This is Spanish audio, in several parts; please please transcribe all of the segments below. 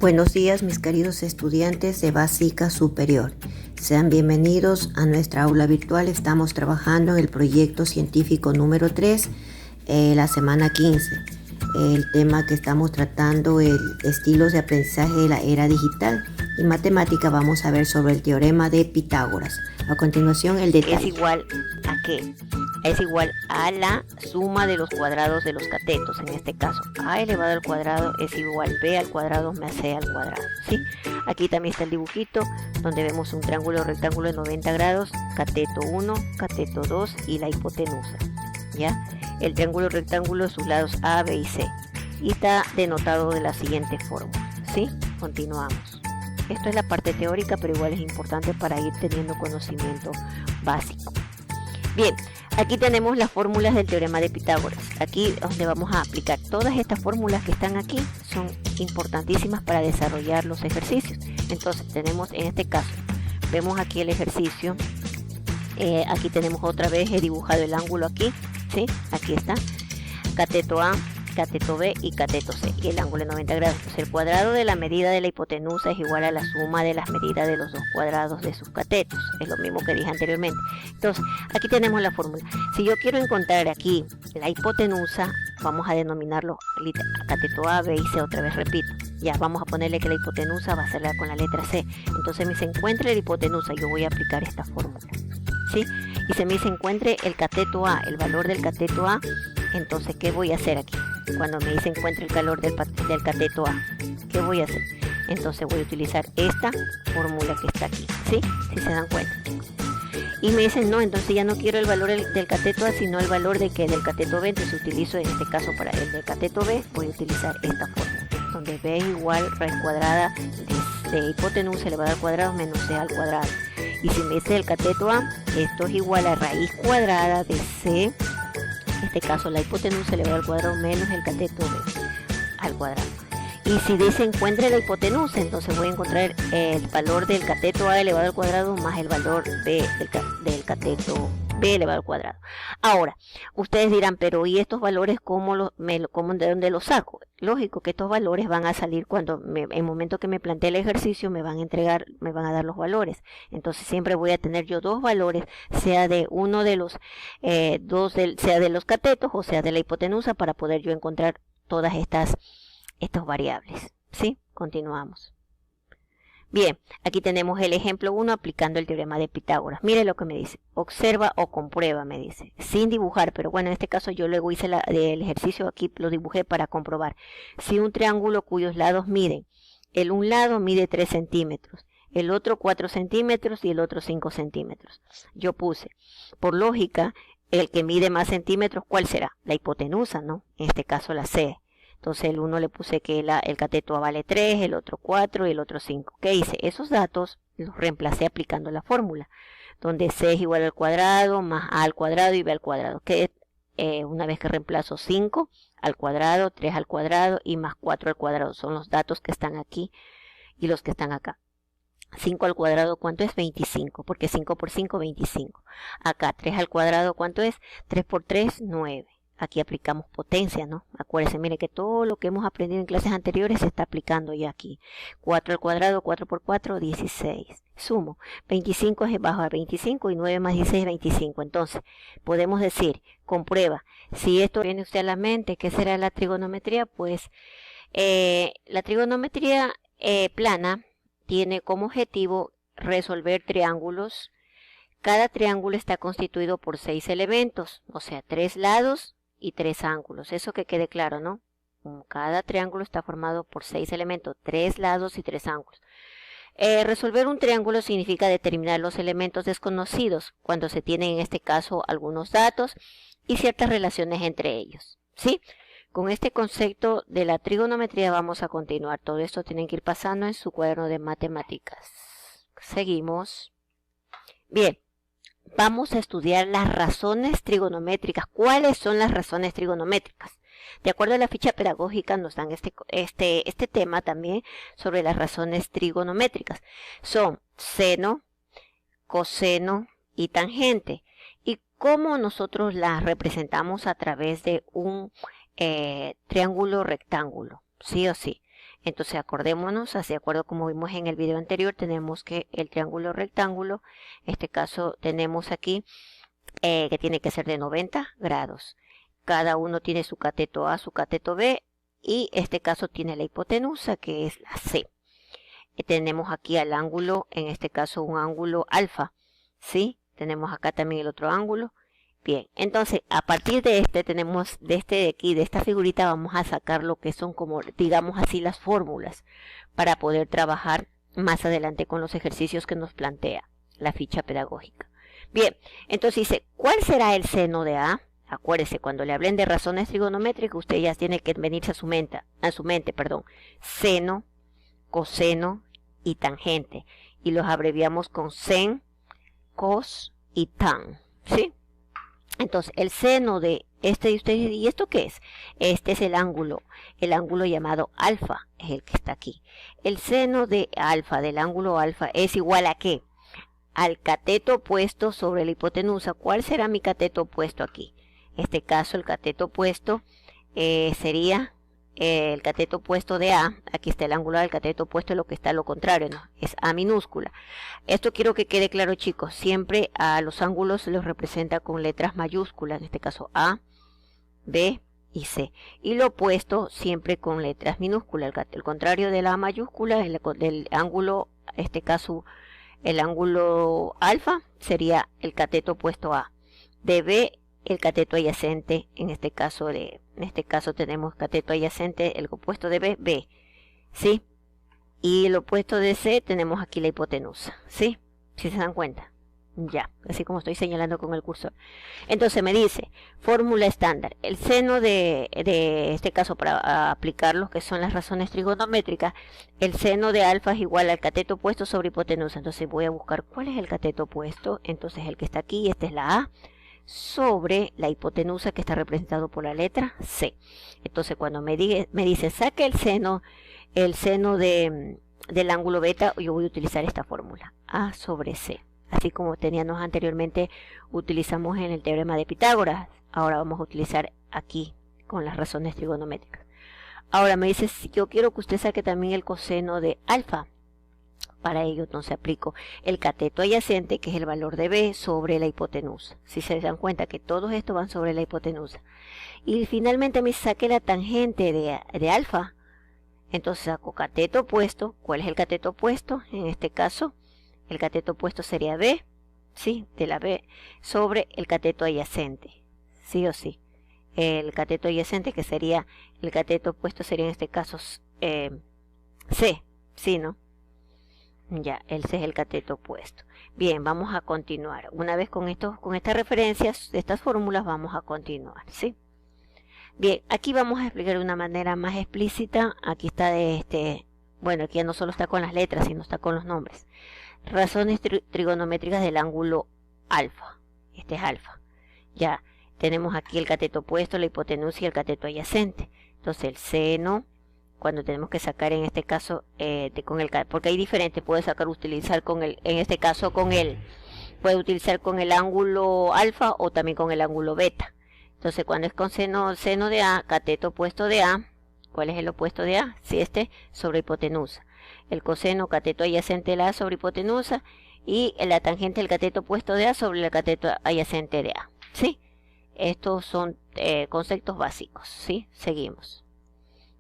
Buenos días, mis queridos estudiantes de Básica Superior. Sean bienvenidos a nuestra aula virtual. Estamos trabajando en el proyecto científico número 3, la semana 15. El tema que estamos tratando es estilos de aprendizaje de la era digital. En matemática vamos a ver sobre el teorema de Pitágoras. A continuación, el detalle. ¿Es igual a qué? Es igual a la suma de los cuadrados de los catetos. En este caso, a elevado al cuadrado es igual b al cuadrado más c al cuadrado, ¿sí? Aquí también está el dibujito donde vemos un triángulo rectángulo de 90 grados, cateto 1, cateto 2 y la hipotenusa, ¿ya? El triángulo rectángulo, sus lados A, B y C. Y está denotado de la siguiente forma, ¿sí? Continuamos. Esto es la parte teórica, pero igual es importante para ir teniendo conocimiento básico. Bien, aquí tenemos las fórmulas del teorema de Pitágoras. Aquí donde vamos a aplicar todas estas fórmulas que están aquí son importantísimas para desarrollar los ejercicios. Entonces tenemos en este caso, vemos aquí el ejercicio. Aquí tenemos otra vez, he dibujado el ángulo aquí, ¿sí? Aquí está, cateto A, cateto B y cateto C, y el ángulo de 90 grados. Entonces el cuadrado de la medida de la hipotenusa es igual a la suma de las medidas de los dos cuadrados de sus catetos. Es lo mismo que dije anteriormente. Entonces aquí tenemos la fórmula. Si yo quiero encontrar aquí la hipotenusa, vamos a denominarlo cateto A, B y C. Otra vez repito, ya vamos a ponerle que la hipotenusa va a ser con la letra C. Entonces me se encuentre la hipotenusa, yo voy a aplicar esta fórmula, ¿sí? Y se me dice encuentre el cateto A, el valor del cateto A. Entonces, ¿qué voy a hacer aquí? Cuando me dice encuentre el valor del cateto A, ¿qué voy a hacer? Entonces voy a utilizar esta fórmula que está aquí, ¿sí? Si se dan cuenta. Y me dicen, no, entonces ya no quiero el valor del cateto A, sino el valor del cateto B. Entonces utilizo, en este caso, para el del cateto B, voy a utilizar esta fórmula, donde B es igual raíz cuadrada de hipotenusa elevada al cuadrado menos C al cuadrado. Y si me dice el cateto A, esto es igual a raíz cuadrada de C, en este caso la hipotenusa elevada al cuadrado menos el cateto B al cuadrado. Y si dice encuentre la hipotenusa, entonces voy a encontrar el valor del cateto A elevado al cuadrado más el valor del cateto B elevado al cuadrado. Ahora, ustedes dirán, pero ¿y estos valores de dónde los saco? Lógico que estos valores van a salir cuando en el momento que me plantee el ejercicio me van a dar los valores. Entonces siempre voy a tener yo dos valores, sea de uno de los sea de los catetos o sea de la hipotenusa, para poder yo encontrar todas estas variables, ¿sí? Continuamos. Bien, aquí tenemos el ejemplo 1 aplicando el teorema de Pitágoras. Mire lo que me dice. Observa o comprueba, me dice. Sin dibujar, pero bueno, en este caso yo luego hice el ejercicio aquí, lo dibujé para comprobar. Si un triángulo cuyos lados miden, un lado mide 3 centímetros, el otro 4 centímetros y el otro 5 centímetros. Yo puse, por lógica, el que mide más centímetros, ¿cuál será? La hipotenusa, ¿no? En este caso la C. Entonces el uno le puse que el cateto A vale 3, el otro 4 y el otro 5. ¿Qué hice? Esos datos los reemplacé aplicando la fórmula, donde C es igual al cuadrado, más A al cuadrado y B al cuadrado. Que una vez que reemplazo 5 al cuadrado, 3 al cuadrado y más 4 al cuadrado. Son los datos que están aquí y los que están acá. 5 al cuadrado, ¿cuánto es? 25, porque 5 por 5, 25. Acá, 3 al cuadrado, ¿cuánto es? 3 por 3, 9. Aquí aplicamos potencia, ¿no? Acuérdense, mire que todo lo que hemos aprendido en clases anteriores se está aplicando ya aquí. 4 al cuadrado, 4 por 4, 16. Sumo. 25 es bajo a 25 y 9 más 16 es 25. Entonces, podemos decir, comprueba. Si esto viene usted a la mente, ¿qué será la trigonometría? Pues la trigonometría plana tiene como objetivo resolver triángulos. Cada triángulo está constituido por 6 elementos, o sea, 3 lados y 3 ángulos. Eso que quede claro, ¿no? Cada triángulo está formado por 6 elementos, 3 lados y 3 ángulos. Resolver un triángulo significa determinar los elementos desconocidos, cuando se tienen en este caso algunos datos y ciertas relaciones entre ellos, ¿sí? Con este concepto de la trigonometría vamos a continuar. Todo esto tienen que ir pasando en su cuaderno de matemáticas. Seguimos. Bien. Vamos a estudiar las razones trigonométricas. ¿Cuáles son las razones trigonométricas? De acuerdo a la ficha pedagógica nos dan este tema también sobre las razones trigonométricas. Son seno, coseno y tangente. ¿Y cómo nosotros las representamos a través de un triángulo rectángulo? Sí o sí. Entonces acordémonos, así de acuerdo como vimos en el video anterior, tenemos que el triángulo rectángulo, en este caso tenemos aquí que tiene que ser de 90 grados. Cada uno tiene su cateto A, su cateto B, y este caso tiene la hipotenusa, que es la C. Tenemos aquí al ángulo, en este caso un ángulo alfa, ¿sí? Tenemos acá también el otro ángulo. Bien, entonces a partir de tenemos de de aquí, de esta figurita, vamos a sacar lo que son como, digamos así, las fórmulas para poder trabajar más adelante con los ejercicios que nos plantea la ficha pedagógica. Bien, entonces dice, ¿cuál será el seno de A? Acuérdese, cuando le hablen de razones trigonométricas, usted ya tiene que venirse a su mente, seno, coseno y tangente. Y los abreviamos con sen, cos y tan, ¿sí? Entonces, el seno de este de ustedes, ¿y esto qué es? Este es el ángulo llamado alfa, es el que está aquí. El seno de alfa, del ángulo alfa, es igual a ¿qué? Al cateto opuesto sobre la hipotenusa. ¿Cuál será mi cateto opuesto aquí? En este caso, el cateto opuesto sería el cateto opuesto de A. Aquí está el ángulo del cateto opuesto, es lo que está lo contrario, ¿no? Es A minúscula. Esto quiero que quede claro, chicos. Siempre a los ángulos se los representa con letras mayúsculas, en este caso A, B y C. Y lo opuesto siempre con letras minúsculas. El contrario de la A mayúscula, del ángulo, en este caso, el ángulo alfa sería el cateto opuesto a. De B, el cateto adyacente, en este caso tenemos cateto adyacente, el opuesto de B, B, ¿sí? Y el opuesto de C tenemos aquí la hipotenusa, ¿sí? ¿Sí se dan cuenta? Ya, así como estoy señalando con el cursor. Entonces me dice, fórmula estándar, el seno de este caso, para aplicar lo que son las razones trigonométricas, el seno de alfa es igual al cateto opuesto sobre hipotenusa. Entonces voy a buscar cuál es el cateto opuesto. Entonces el que está aquí, esta es la A, sobre la hipotenusa, que está representado por la letra C. Entonces cuando me dice saque el seno del ángulo beta, yo voy a utilizar esta fórmula, A sobre C. Así como teníamos anteriormente, utilizamos en el teorema de Pitágoras. Ahora vamos a utilizar aquí con las razones trigonométricas. Ahora me dice, si yo quiero que usted saque también el coseno de alfa. Para ello entonces aplico el cateto adyacente, que es el valor de B, sobre la hipotenusa. Si se dan cuenta que todos estos van sobre la hipotenusa. Y finalmente me saque la tangente de alfa. Entonces saco cateto opuesto. ¿Cuál es el cateto opuesto? En este caso, el cateto opuesto sería B, ¿sí? De la B sobre el cateto adyacente, sí o sí. El cateto adyacente, que sería el cateto opuesto, sería en este caso C, ¿sí, no? Ya, el C es el cateto opuesto. Bien, vamos a continuar. Una vez con estas referencias, estas fórmulas, vamos a continuar, ¿sí? Bien, aquí vamos a explicar de una manera más explícita. Aquí está bueno, aquí ya no solo está con las letras, sino está con los nombres. Razones trigonométricas del ángulo alfa. Este es alfa. Ya tenemos aquí el cateto opuesto, la hipotenusa y el cateto adyacente. Entonces el seno, cuando tenemos que sacar en este caso porque hay diferentes, puede utilizar en este caso puede utilizar con el ángulo alfa o también con el ángulo beta. Entonces cuando es con seno de A, cateto opuesto de A, ¿cuál es el opuesto de A? Sí, sobre hipotenusa. El coseno, cateto adyacente de la A sobre hipotenusa, y la tangente del cateto opuesto de A sobre el cateto adyacente de A, ¿sí? Estos son conceptos básicos, ¿sí? Seguimos.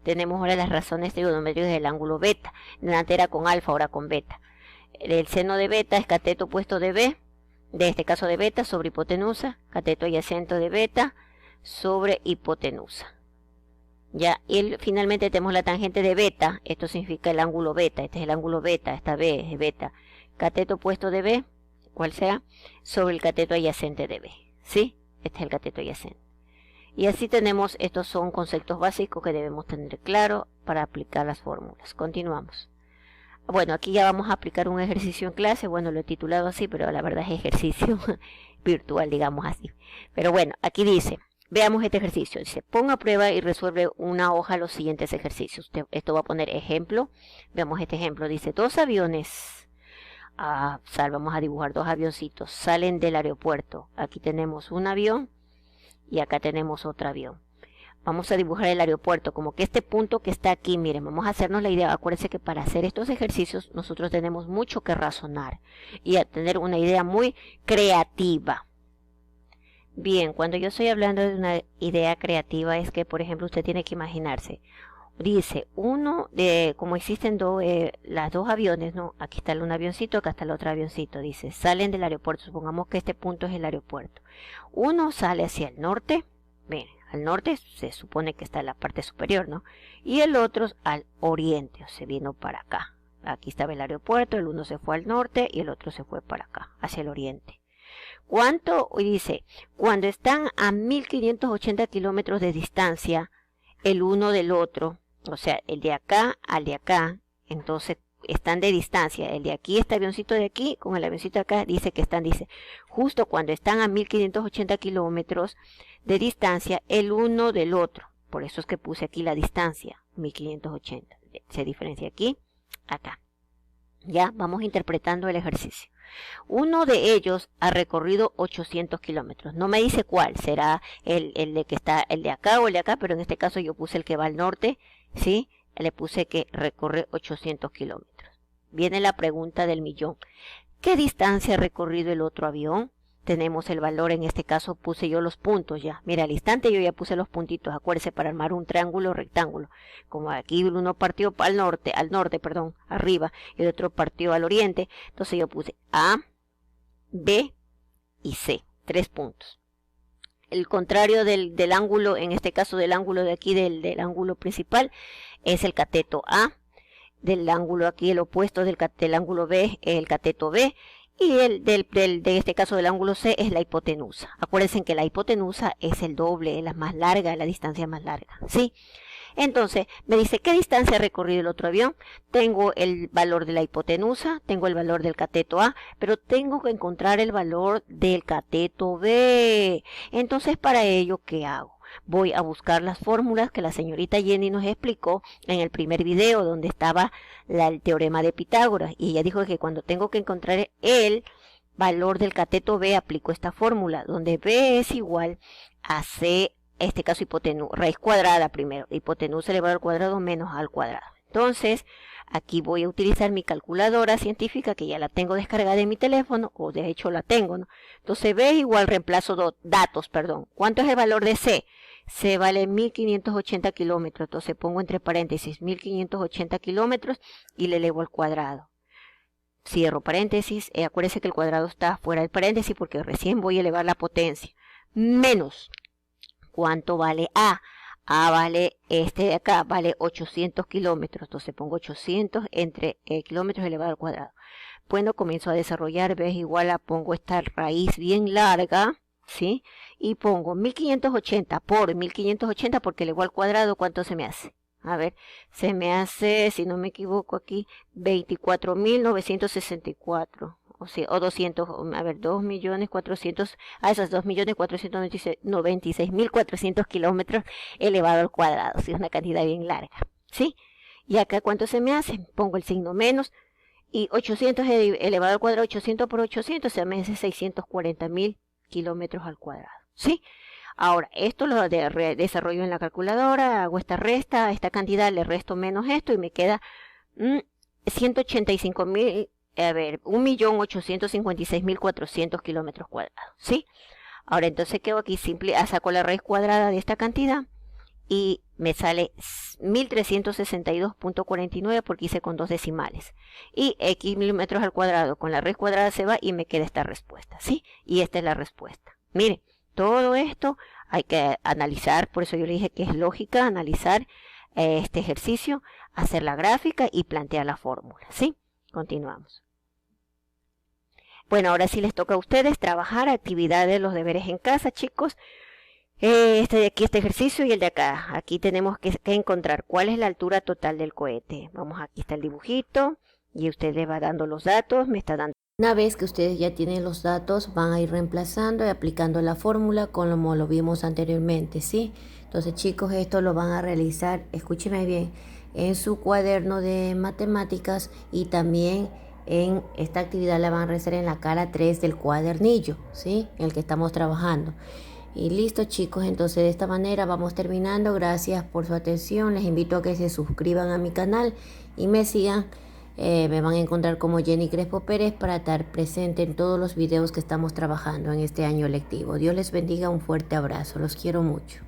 Tenemos ahora las razones trigonométricas del ángulo beta. Delante era con alfa, ahora con beta. El seno de beta es cateto opuesto de B, de este caso de beta, sobre hipotenusa, cateto adyacente de beta sobre hipotenusa. Ya, y finalmente tenemos la tangente de beta. Esto significa el ángulo beta. Este es el ángulo beta, esta B es beta. Cateto opuesto de B, ¿cuál será? Sobre el cateto adyacente de B, ¿sí? Este es el cateto adyacente. Y así tenemos, estos son conceptos básicos que debemos tener claro para aplicar las fórmulas. Continuamos. Bueno, aquí ya vamos a aplicar un ejercicio en clase. Bueno, lo he titulado así, pero la verdad es ejercicio virtual, digamos así. Pero bueno, aquí dice, veamos este ejercicio. Dice, ponga a prueba y resuelve una hoja los siguientes ejercicios. Esto va a poner ejemplo. Veamos este ejemplo. Dice, dos aviones. Vamos a dibujar dos avioncitos. Salen del aeropuerto. Aquí tenemos un avión y acá tenemos otro avión. Vamos a dibujar el aeropuerto, como que este punto que está aquí, miren, vamos a hacernos la idea. Acuérdense que para hacer estos ejercicios nosotros tenemos mucho que razonar y a tener una idea muy creativa. Bien, cuando yo estoy hablando de una idea creativa es que, por ejemplo, usted tiene que imaginarse. Dice, como existen las dos aviones, ¿no? Aquí está un avioncito, acá está el otro avioncito. Dice, salen del aeropuerto. Supongamos que este punto es el aeropuerto. Uno sale hacia el norte. Ven, al norte se supone que está en la parte superior, ¿no? Y el otro al oriente, o se vino para acá. Aquí estaba el aeropuerto, el uno se fue al norte y el otro se fue para acá, hacia el oriente. ¿Cuánto? Dice, cuando están a 1580 kilómetros de distancia, el uno del otro, o sea, el de acá al de acá, entonces están de distancia. El de aquí, este avioncito de aquí, con el avioncito de acá, dice que están, dice, justo cuando están a 1580 kilómetros de distancia, el uno del otro. Por eso es que puse aquí la distancia, 1580. Se diferencia aquí, acá. Ya, vamos interpretando el ejercicio. Uno de ellos ha recorrido 800 kilómetros. No me dice cuál, será el de que está, el de acá o el de acá, pero en este caso yo puse el que va al norte, ¿sí? Le puse que recorre 800 kilómetros. Viene la pregunta del millón. ¿Qué distancia ha recorrido el otro avión? Tenemos el valor, en este caso puse yo los puntos ya. Mira, al instante yo ya puse los puntitos, acuérdense, para armar un triángulo o rectángulo. Como aquí uno partió al norte, arriba, y el otro partió al oriente, entonces yo puse A, B y C, 3 puntos. El contrario del ángulo, en este caso del ángulo de aquí, del ángulo principal, es el cateto A. Del ángulo aquí, el opuesto del ángulo B, el cateto B. Y de este caso del ángulo C es la hipotenusa. Acuérdense que la hipotenusa es el doble, es la más larga, la distancia más larga, ¿sí? Entonces, me dice, ¿qué distancia ha recorrido el otro avión? Tengo el valor de la hipotenusa, tengo el valor del cateto A, pero tengo que encontrar el valor del cateto B. Entonces, para ello, ¿qué hago? Voy a buscar las fórmulas que la señorita Jenny nos explicó en el primer video, donde estaba el teorema de Pitágoras. Y ella dijo que cuando tengo que encontrar el valor del cateto B, aplico esta fórmula, donde B es igual a C, en este caso raíz cuadrada primero, hipotenusa elevado al cuadrado menos A al cuadrado. Entonces, aquí voy a utilizar mi calculadora científica, que ya la tengo descargada en mi teléfono, o de hecho la tengo, ¿no? Entonces, B igual reemplazo datos, perdón. ¿Cuánto es el valor de C? C vale 1580 kilómetros, entonces pongo entre paréntesis 1580 kilómetros y le elevo al cuadrado. Cierro paréntesis, acuérdense que el cuadrado está fuera del paréntesis porque recién voy a elevar la potencia. Menos, ¿cuánto vale A? A vale, este de acá vale 800 kilómetros, entonces pongo 800 entre kilómetros elevado al cuadrado. Bueno, comienzo a desarrollar, B es igual a, pongo esta raíz bien larga, ¿sí? Y pongo 1580 por 1580 porque elevo al cuadrado, ¿cuánto se me hace? A ver, se me hace, si no me equivoco aquí, 24.964. O 200, a ver, 2.400.000, esos 2.496.400 kilómetros elevado al cuadrado, ¿sí? Es una cantidad bien larga, ¿sí? Y acá, ¿cuánto se me hace? Pongo el signo menos, y 800 elevado al cuadrado, 800 por 800, se me hace 640.000 kilómetros al cuadrado, ¿sí? Ahora, esto lo desarrollo en la calculadora, hago esta resta, esta cantidad, le resto menos esto, y me queda 185.000, 1.856.400 kilómetros cuadrados, ¿sí? Ahora, entonces quedo aquí, saco la raíz cuadrada de esta cantidad y me sale 1362.49 porque hice con 2 decimales. Y x milímetros al cuadrado con la raíz cuadrada se va y me queda esta respuesta, ¿sí? Y esta es la respuesta. Miren, todo esto hay que analizar, por eso yo le dije que es lógica analizar este ejercicio, hacer la gráfica y plantear la fórmula, ¿sí? Continuamos. Bueno, ahora sí les toca a ustedes trabajar actividades, los deberes en casa, chicos. Este de aquí, este ejercicio y el de acá. Aquí tenemos que encontrar cuál es la altura total del cohete. Vamos, aquí está el dibujito y usted le va dando los datos, me está dando. Una vez que ustedes ya tienen los datos, van a ir reemplazando y aplicando la fórmula como lo vimos anteriormente, ¿sí? Entonces, chicos, esto lo van a realizar, escúchenme bien, en su cuaderno de matemáticas y también en esta actividad la van a realizar en la cara 3 del cuadernillo, ¿sí? En el que estamos trabajando. Y listo chicos, entonces de esta manera vamos terminando. Gracias por su atención. Les invito a que se suscriban a mi canal y me sigan. Me van a encontrar como Jenny Crespo Pérez para estar presente en todos los videos que estamos trabajando en este año lectivo. Dios les bendiga, un fuerte abrazo. Los quiero mucho.